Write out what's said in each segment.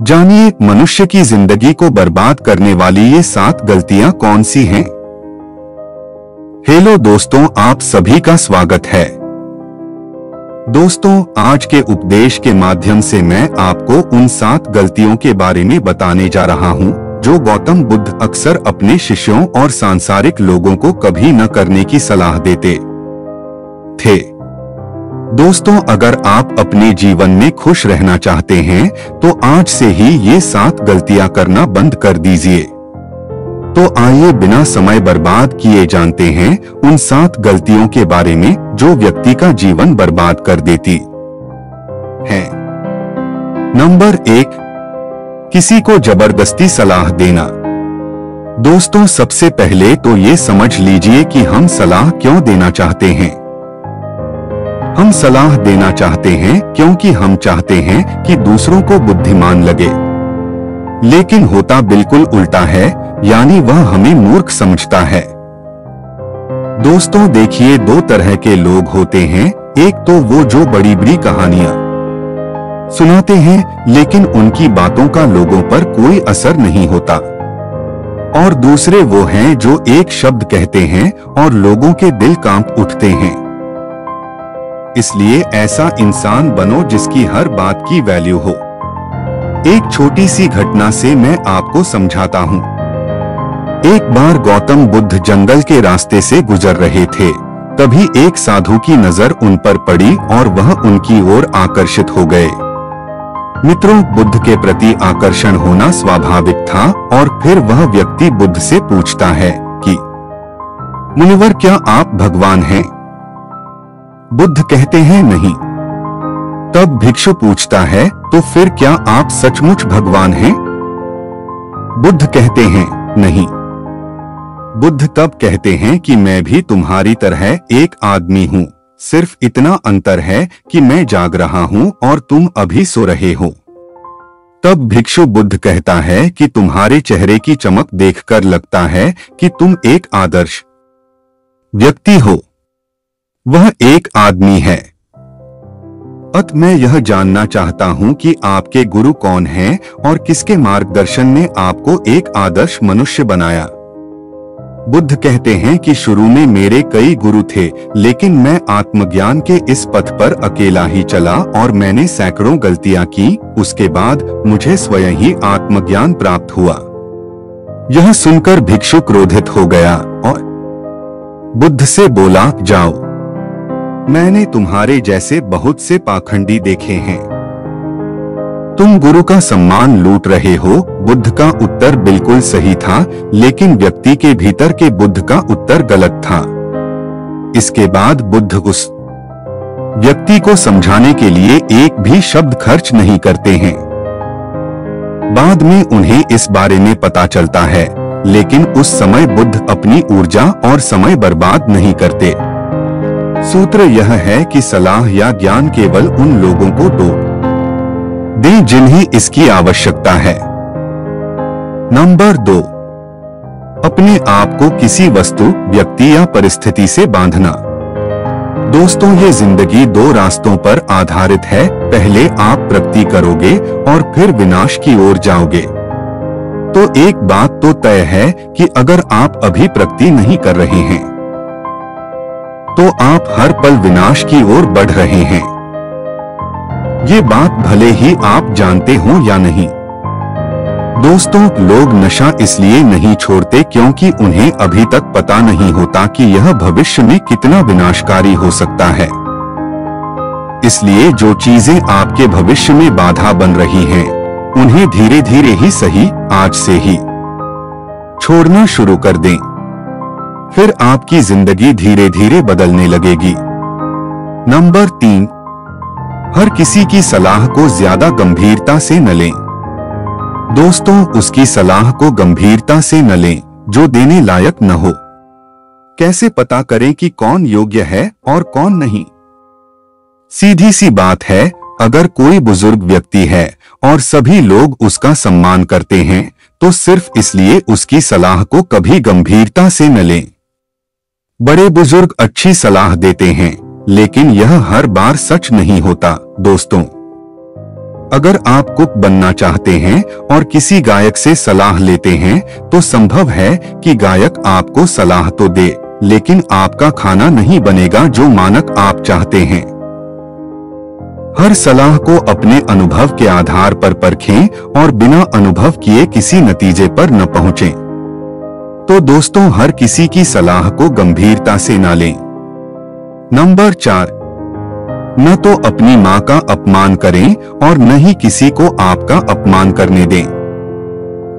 जानिए मनुष्य की जिंदगी को बर्बाद करने वाली ये 7 गलतियां कौन सी हैं? हेलो दोस्तों, आप सभी का स्वागत है। दोस्तों, आज के उपदेश के माध्यम से मैं आपको उन 7 गलतियों के बारे में बताने जा रहा हूं जो गौतम बुद्ध अक्सर अपने शिष्यों और सांसारिक लोगों को कभी न करने की सलाह देते थे। दोस्तों, अगर आप अपने जीवन में खुश रहना चाहते हैं तो आज से ही ये 7 गलतियां करना बंद कर दीजिए। तो आइए बिना समय बर्बाद किए जानते हैं उन 7 गलतियों के बारे में जो व्यक्ति का जीवन बर्बाद कर देती हैं। नंबर 1, किसी को जबरदस्ती सलाह देना। दोस्तों, सबसे पहले तो ये समझ लीजिए कि हम सलाह क्यों देना चाहते हैं। हम सलाह देना चाहते हैं क्योंकि हम चाहते हैं कि दूसरों को बुद्धिमान लगे, लेकिन होता बिल्कुल उल्टा है, यानी वह हमें मूर्ख समझता है। दोस्तों देखिए, 2 तरह के लोग होते हैं। एक तो वो जो बड़ी बड़ी कहानियां सुनाते हैं लेकिन उनकी बातों का लोगों पर कोई असर नहीं होता, और दूसरे वो हैं जो एक शब्द कहते हैं और लोगों के दिल कांप उठते हैं। इसलिए ऐसा इंसान बनो जिसकी हर बात की वैल्यू हो। एक छोटी सी घटना से मैं आपको समझाता हूँ। एक बार गौतम बुद्ध जंगल के रास्ते से गुजर रहे थे। तभी एक साधु की नजर उन पर पड़ी और वह उनकी ओर आकर्षित हो गए। मित्रों, बुद्ध के प्रति आकर्षण होना स्वाभाविक था और फिर वह व्यक्ति बुद्ध से पूछता है कि मुनिवर, क्या आप भगवान हैं? बुद्ध कहते हैं नहीं। तब भिक्षु पूछता है, तो फिर क्या आप सचमुच भगवान हैं? बुद्ध कहते हैं नहीं। बुद्ध तब कहते हैं कि मैं भी तुम्हारी तरह एक आदमी हूँ, सिर्फ इतना अंतर है कि मैं जाग रहा हूँ और तुम अभी सो रहे हो। तब भिक्षु बुद्ध कहता है कि तुम्हारे चेहरे की चमक देखकर लगता है कि तुम एक आदर्श व्यक्ति हो। वह एक आदमी है। अतः मैं यह जानना चाहता हूं कि आपके गुरु कौन हैं और किसके मार्गदर्शन ने आपको एक आदर्श मनुष्य बनाया। बुद्ध कहते हैं कि शुरू में मेरे कई गुरु थे, लेकिन मैं आत्मज्ञान के इस पथ पर अकेला ही चला और मैंने सैकड़ों गलतियां की। उसके बाद मुझे स्वयं ही आत्मज्ञान प्राप्त हुआ। यह सुनकर भिक्षु क्रोधित हो गया और बुद्ध से बोला, जाओ, मैंने तुम्हारे जैसे बहुत से पाखंडी देखे हैं। तुम गुरु का सम्मान लूट रहे हो। बुद्ध का उत्तर बिल्कुल सही था, लेकिन व्यक्ति के भीतर के बुद्ध का उत्तर गलत था। इसके बाद बुद्ध उस व्यक्ति को समझाने के लिए एक भी शब्द खर्च नहीं करते हैं। बाद में उन्हें इस बारे में पता चलता है, लेकिन उस समय बुद्ध अपनी ऊर्जा और समय बर्बाद नहीं करते। सूत्र यह है कि सलाह या ज्ञान केवल उन लोगों को दो दें जिन्हें इसकी आवश्यकता है। नंबर 2, अपने आप को किसी वस्तु, व्यक्ति या परिस्थिति से बांधना। दोस्तों, ये जिंदगी 2 रास्तों पर आधारित है। पहले आप प्रगति करोगे और फिर विनाश की ओर जाओगे। तो एक बात तो तय है कि अगर आप अभी प्रगति नहीं कर रहे हैं तो आप हर पल विनाश की ओर बढ़ रहे हैं। ये बात भले ही आप जानते हो या नहीं। दोस्तों, लोग नशा इसलिए नहीं छोड़ते क्योंकि उन्हें अभी तक पता नहीं होता कि यह भविष्य में कितना विनाशकारी हो सकता है। इसलिए जो चीजें आपके भविष्य में बाधा बन रही हैं, उन्हें धीरे धीरे ही सही, आज से ही छोड़ना शुरू कर दें। फिर आपकी जिंदगी धीरे धीरे बदलने लगेगी। नंबर 3, हर किसी की सलाह को ज्यादा गंभीरता से न लें। दोस्तों, उसकी सलाह को गंभीरता से न लें जो देने लायक न हो। कैसे पता करें कि कौन योग्य है और कौन नहीं? सीधी सी बात है, अगर कोई बुजुर्ग व्यक्ति है और सभी लोग उसका सम्मान करते हैं तो सिर्फ इसलिए उसकी सलाह को कभी गंभीरता से न लें। बड़े बुजुर्ग अच्छी सलाह देते हैं, लेकिन यह हर बार सच नहीं होता। दोस्तों, अगर आप कुक बनना चाहते हैं और किसी गायक से सलाह लेते हैं तो संभव है कि गायक आपको सलाह तो दे, लेकिन आपका खाना नहीं बनेगा जो मानक आप चाहते हैं। हर सलाह को अपने अनुभव के आधार पर परखें और बिना अनुभव किए किसी नतीजे पर न पहुंचें। तो दोस्तों, हर किसी की सलाह को गंभीरता से न लें। नंबर 4, न तो अपनी मां का अपमान करें और न ही किसी को आपका अपमान करने दें।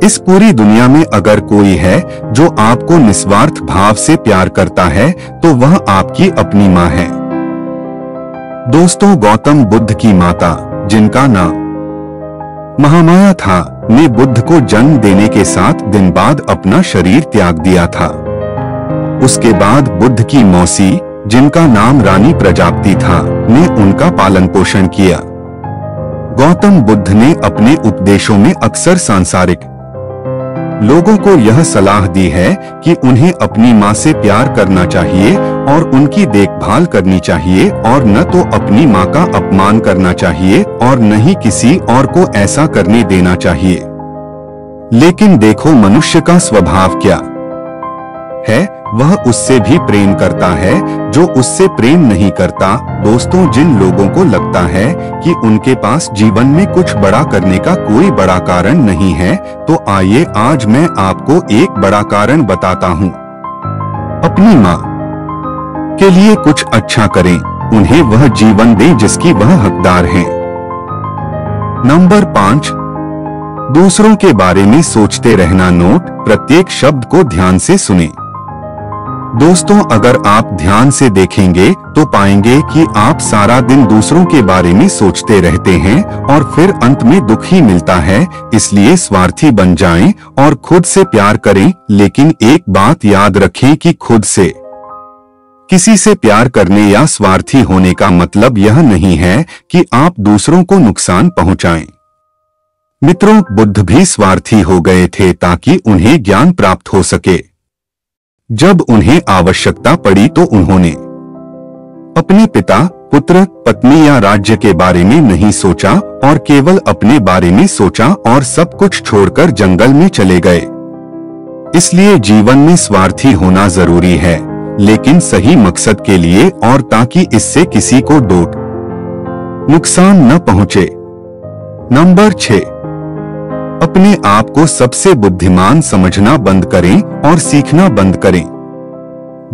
इस पूरी दुनिया में अगर कोई है जो आपको निस्वार्थ भाव से प्यार करता है तो वह आपकी अपनी मां है। दोस्तों, गौतम बुद्ध की माता, जिनका नाम महामाया था, ने बुद्ध को जन्म देने के 7 दिन बाद अपना शरीर त्याग दिया था। उसके बाद बुद्ध की मौसी, जिनका नाम रानी प्रजापति था, ने उनका पालन पोषण किया। गौतम बुद्ध ने अपने उपदेशों में अक्सर सांसारिक लोगों को यह सलाह दी है कि उन्हें अपनी मां से प्यार करना चाहिए और उनकी देखभाल करनी चाहिए और न तो अपनी मां का अपमान करना चाहिए और न ही किसी और को ऐसा करने देना चाहिए। लेकिन देखो, मनुष्य का स्वभाव क्या है, वह उससे भी प्रेम करता है जो उससे प्रेम नहीं करता। दोस्तों, जिन लोगों को लगता है कि उनके पास जीवन में कुछ बड़ा करने का कोई बड़ा कारण नहीं है, तो आइए आज मैं आपको एक बड़ा कारण बताता हूँ। अपनी माँ के लिए कुछ अच्छा करें, उन्हें वह जीवन दें जिसकी वह हकदार हैं। नंबर 5, दूसरों के बारे में सोचते रहना। नोट, प्रत्येक शब्द को ध्यान से सुनें। दोस्तों, अगर आप ध्यान से देखेंगे तो पाएंगे कि आप सारा दिन दूसरों के बारे में सोचते रहते हैं और फिर अंत में दुख ही मिलता है। इसलिए स्वार्थी बन जाएं और खुद से प्यार करें। लेकिन एक बात याद रखें कि खुद से किसी से प्यार करने या स्वार्थी होने का मतलब यह नहीं है कि आप दूसरों को नुकसान पहुंचाएं। मित्रों, बुद्ध भी स्वार्थी हो गए थे ताकि उन्हें ज्ञान प्राप्त हो सके। जब उन्हें आवश्यकता पड़ी तो उन्होंने अपने पिता, पुत्र, पत्नी या राज्य के बारे में नहीं सोचा और केवल अपने बारे में सोचा और सब कुछ छोड़कर जंगल में चले गए। इसलिए जीवन में स्वार्थी होना जरूरी है, लेकिन सही मकसद के लिए और ताकि इससे किसी को नुकसान न पहुंचे। नंबर 6, अपने आप को सबसे बुद्धिमान समझना बंद करें और सीखना बंद करें।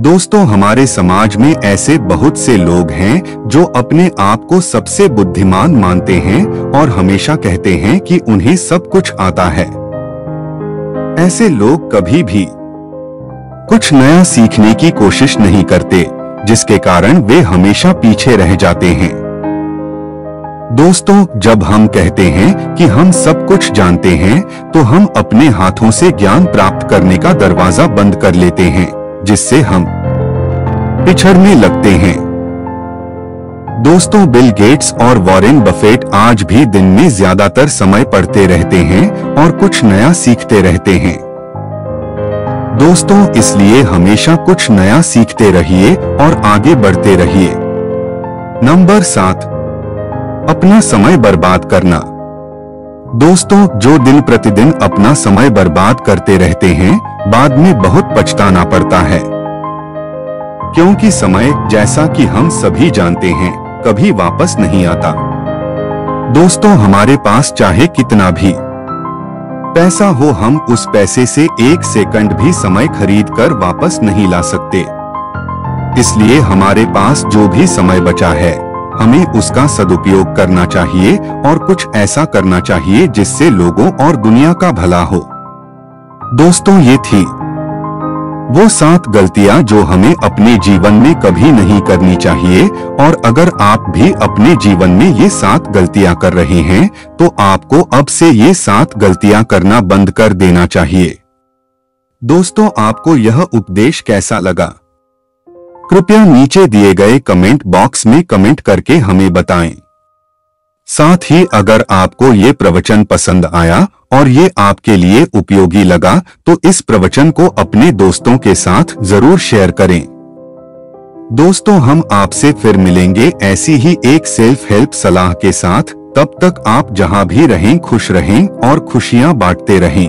दोस्तों, हमारे समाज में ऐसे बहुत से लोग हैं जो अपने आप को सबसे बुद्धिमान मानते हैं और हमेशा कहते हैं कि उन्हें सब कुछ आता है। ऐसे लोग कभी भी कुछ नया सीखने की कोशिश नहीं करते, जिसके कारण वे हमेशा पीछे रह जाते हैं। दोस्तों, जब हम कहते हैं कि हम सब कुछ जानते हैं तो हम अपने हाथों से ज्ञान प्राप्त करने का दरवाजा बंद कर लेते हैं, जिससे हम पिछड़ने लगते हैं। दोस्तों, बिल गेट्स और वॉरेन बफेट आज भी दिन में ज्यादातर समय पढ़ते रहते हैं और कुछ नया सीखते रहते हैं। दोस्तों, इसलिए हमेशा कुछ नया सीखते रहिए और आगे बढ़ते रहिए। नंबर 7, अपना समय बर्बाद करना। दोस्तों, जो दिन प्रतिदिन अपना समय बर्बाद करते रहते हैं, बाद में बहुत पछताना पड़ता है, क्योंकि समय, जैसा कि हम सभी जानते हैं, कभी वापस नहीं आता। दोस्तों, हमारे पास चाहे कितना भी पैसा हो, हम उस पैसे से 1 सेकंड भी समय खरीद कर वापस नहीं ला सकते। इसलिए हमारे पास जो भी समय बचा है, हमें उसका सदुपयोग करना चाहिए और कुछ ऐसा करना चाहिए जिससे लोगों और दुनिया का भला हो। दोस्तों, ये थी वो 7 गलतियां जो हमें अपने जीवन में कभी नहीं करनी चाहिए। और अगर आप भी अपने जीवन में ये 7 गलतियां कर रहे हैं तो आपको अब से ये 7 गलतियां करना बंद कर देना चाहिए। दोस्तों, आपको यह उपदेश कैसा लगा? कृपया नीचे दिए गए कमेंट बॉक्स में कमेंट करके हमें बताएं। साथ ही अगर आपको ये प्रवचन पसंद आया और ये आपके लिए उपयोगी लगा तो इस प्रवचन को अपने दोस्तों के साथ जरूर शेयर करें। दोस्तों, हम आपसे फिर मिलेंगे ऐसी ही एक सेल्फ हेल्प सलाह के साथ। तब तक आप जहां भी रहें खुश रहें और खुशियां बांटते रहें।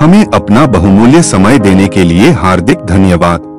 हमें अपना बहुमूल्य समय देने के लिए हार्दिक धन्यवाद।